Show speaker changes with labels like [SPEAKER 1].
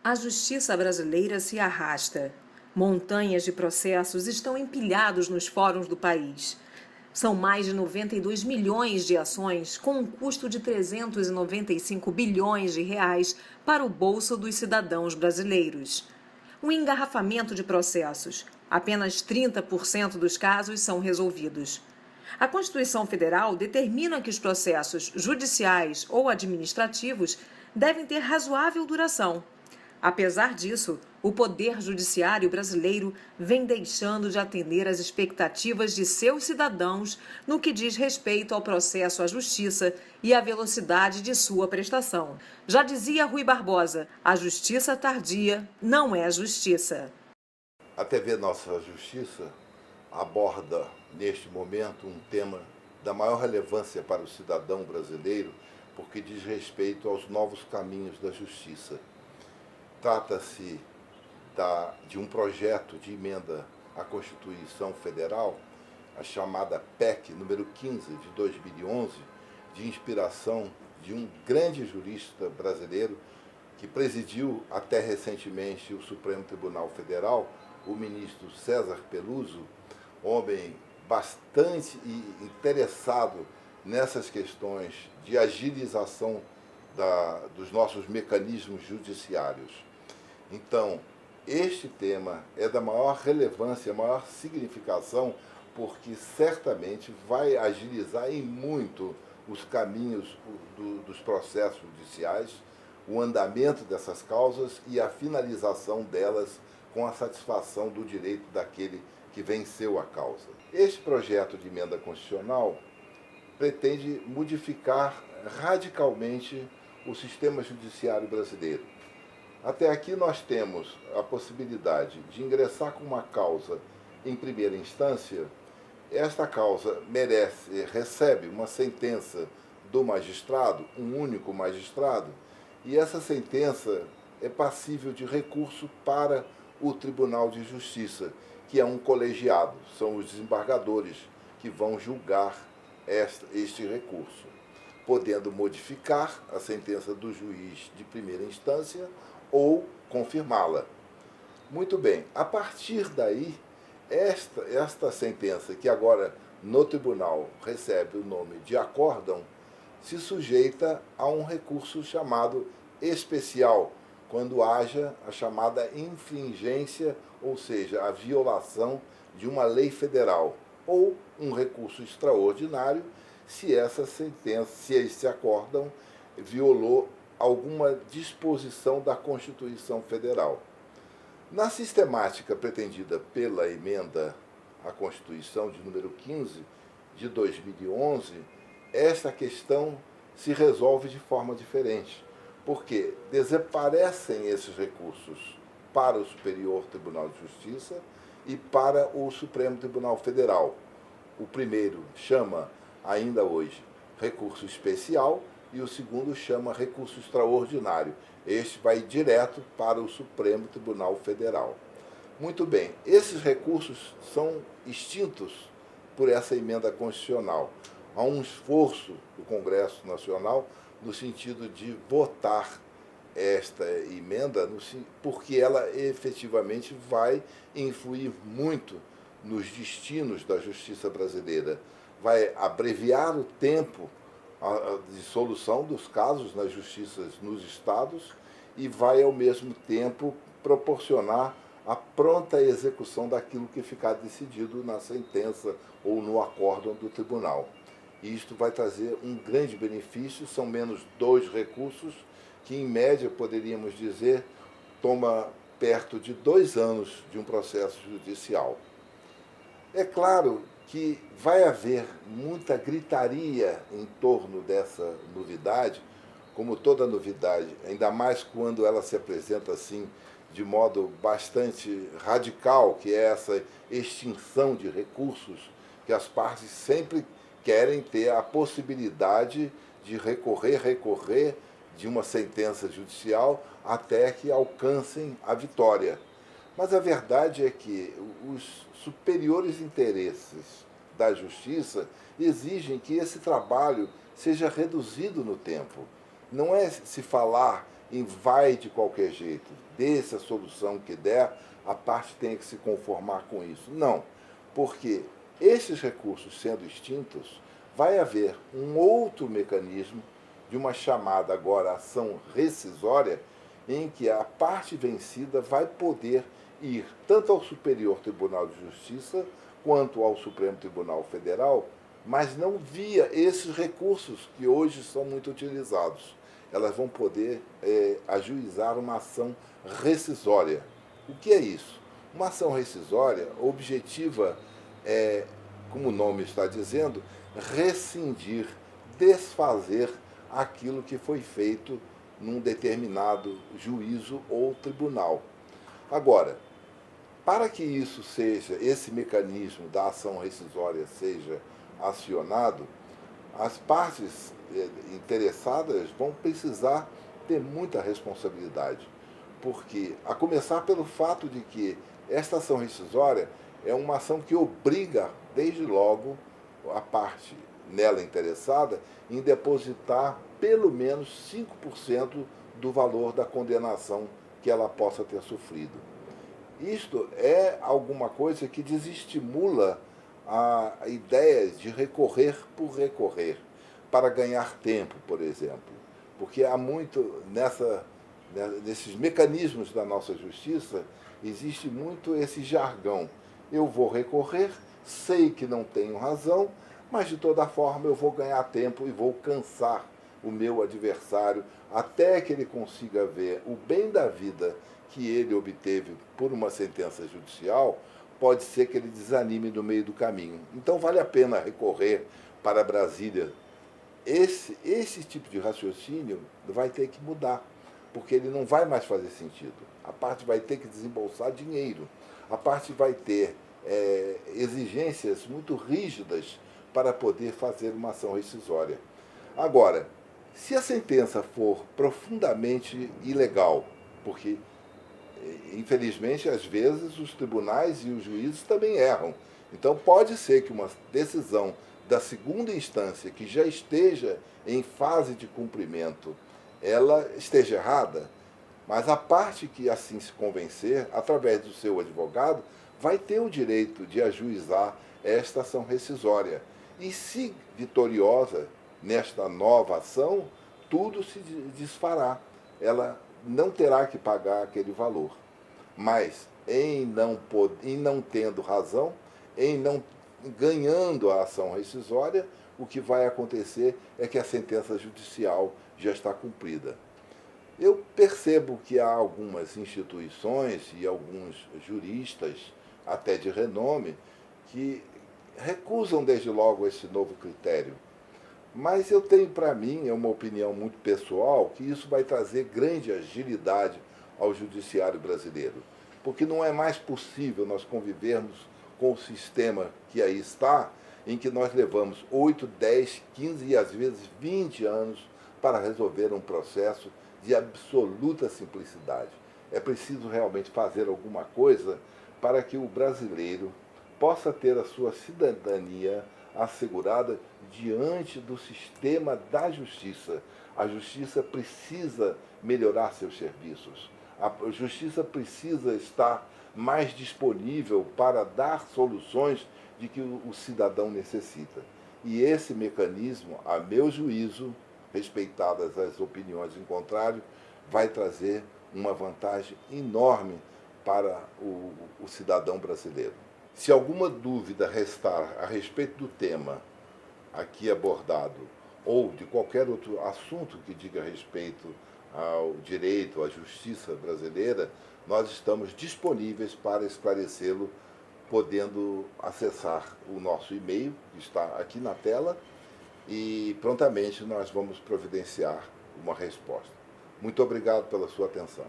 [SPEAKER 1] A justiça brasileira se arrasta. Montanhas de processos estão empilhados nos fóruns do país. São mais de 92 milhões de ações com um custo de 395 bilhões de reais para o bolso dos cidadãos brasileiros. Um engarrafamento de processos. Apenas 30% dos casos são resolvidos. A Constituição Federal determina que os processos judiciais ou administrativos devem ter razoável duração. Apesar disso, o Poder Judiciário brasileiro vem deixando de atender às expectativas de seus cidadãos no que diz respeito ao processo à justiça e à velocidade de sua prestação. Já dizia Rui Barbosa, a justiça tardia não é justiça.
[SPEAKER 2] A TV Nossa Justiça aborda, neste momento, um tema da maior relevância para o cidadão brasileiro, porque diz respeito aos novos caminhos da justiça. Trata-se de um projeto de emenda à Constituição Federal, a chamada PEC número 15 de 2011, de inspiração de um grande jurista brasileiro que presidiu até recentemente o Supremo Tribunal Federal, o ministro César Peluso, homem bastante interessado nessas questões de agilização dos nossos mecanismos judiciários. Então, este tema é da maior relevância, maior significação, porque certamente vai agilizar em muito os caminhos dos processos judiciais, o andamento dessas causas e a finalização delas com a satisfação do direito daquele que venceu a causa. Este projeto de emenda constitucional pretende modificar radicalmente o sistema judiciário brasileiro. Até aqui nós temos a possibilidade de ingressar com uma causa em primeira instância. Esta causa recebe uma sentença do magistrado, um único magistrado, e essa sentença é passível de recurso para o Tribunal de Justiça, que é um colegiado, são os desembargadores que vão julgar este recurso, podendo modificar a sentença do juiz de primeira instância ou confirmá-la. Muito bem, a partir daí, esta sentença, que agora no tribunal recebe o nome de acórdão, se sujeita a um recurso chamado especial, quando haja a chamada infringência, ou seja, a violação de uma lei federal, ou um recurso extraordinário, se essa sentença, se esse acórdão violou alguma disposição da Constituição Federal. Na sistemática pretendida pela emenda à Constituição de número 15 de 2011, esta questão se resolve de forma diferente, porque desaparecem esses recursos para o Superior Tribunal de Justiça e para o Supremo Tribunal Federal. O primeiro chama, ainda hoje, recurso especial e o segundo chama recurso extraordinário. Este vai direto para o Supremo Tribunal Federal. Muito bem, esses recursos são extintos por essa emenda constitucional. Há um esforço do Congresso Nacional no sentido de votar esta emenda, porque ela efetivamente vai influir muito nos destinos da justiça brasileira. Vai abreviar o tempo de solução dos casos nas justiças nos estados e vai, ao mesmo tempo, proporcionar a pronta execução daquilo que ficar decidido na sentença ou no acórdão do tribunal. E isto vai trazer um grande benefício, são menos 2 recursos, que em média, poderíamos dizer, toma perto de 2 anos de um processo judicial. É claro que vai haver muita gritaria em torno dessa novidade, como toda novidade, ainda mais quando ela se apresenta assim de modo bastante radical, que é essa extinção de recursos, que as partes sempre querem ter a possibilidade de recorrer de uma sentença judicial até que alcancem a vitória. Mas a verdade é que os superiores interesses da justiça exigem que esse trabalho seja reduzido no tempo. Não é se falar vai de qualquer jeito, desse a solução que der, a parte tem que se conformar com isso. Não, porque esses recursos sendo extintos, vai haver um outro mecanismo de uma chamada agora ação rescisória, em que a parte vencida vai poder ir tanto ao Superior Tribunal de Justiça quanto ao Supremo Tribunal Federal, mas não via esses recursos que hoje são muito utilizados. Elas vão poder ajuizar uma ação rescisória. O que é isso? Uma ação rescisória objetiva como o nome está dizendo, rescindir, desfazer aquilo que foi feito num determinado juízo ou tribunal. Agora, para que isso seja, esse mecanismo da ação rescisória seja acionado, as partes interessadas vão precisar ter muita responsabilidade, porque, a começar pelo fato de que esta ação rescisória é uma ação que obriga, desde logo, a parte nela interessada em depositar pelo menos 5% do valor da condenação que ela possa ter sofrido. Isto é alguma coisa que desestimula a ideia de recorrer por recorrer, para ganhar tempo, por exemplo. Porque há muito, nesses mecanismos da nossa justiça, existe muito esse jargão. Eu vou recorrer, sei que não tenho razão, mas de toda forma eu vou ganhar tempo e vou cansar o meu adversário até que ele consiga ver o bem da vida que ele obteve por uma sentença judicial. Pode ser que ele desanime no meio do caminho. Então vale a pena recorrer para Brasília. Esse tipo de raciocínio vai ter que mudar, porque ele não vai mais fazer sentido. A parte vai ter que desembolsar dinheiro. A parte vai ter exigências muito rígidas para poder fazer uma ação rescisória. Agora, se a sentença for profundamente ilegal, porque, infelizmente, às vezes os tribunais e os juízes também erram. Então, pode ser que uma decisão da segunda instância, que já esteja em fase de cumprimento, ela esteja errada, mas a parte que assim se convencer, através do seu advogado, vai ter o direito de ajuizar esta ação rescisória. E, se vitoriosa nesta nova ação, tudo se desfará. Ela não terá que pagar aquele valor. Mas, em não tendo razão, em não ganhando a ação rescisória, o que vai acontecer é que a sentença judicial já está cumprida. Eu percebo que há algumas instituições e alguns juristas, até de renome, que recusam desde logo esse novo critério. Mas eu tenho para mim, é uma opinião muito pessoal, que isso vai trazer grande agilidade ao judiciário brasileiro. Porque não é mais possível nós convivermos com o sistema que aí está, em que nós levamos 8, 10, 15 e às vezes 20 anos para resolver um processo de absoluta simplicidade. É preciso realmente fazer alguma coisa para que o brasileiro possa ter a sua cidadania assegurada diante do sistema da justiça. A justiça precisa melhorar seus serviços. A justiça precisa estar mais disponível para dar soluções de que o cidadão necessita. E esse mecanismo, a meu juízo, respeitadas as opiniões em contrário, vai trazer uma vantagem enorme para o cidadão brasileiro. Se alguma dúvida restar a respeito do tema aqui abordado, ou de qualquer outro assunto que diga respeito ao direito, à justiça brasileira, nós estamos disponíveis para esclarecê-lo, podendo acessar o nosso e-mail, que está aqui na tela, e prontamente nós vamos providenciar uma resposta. Muito obrigado pela sua atenção.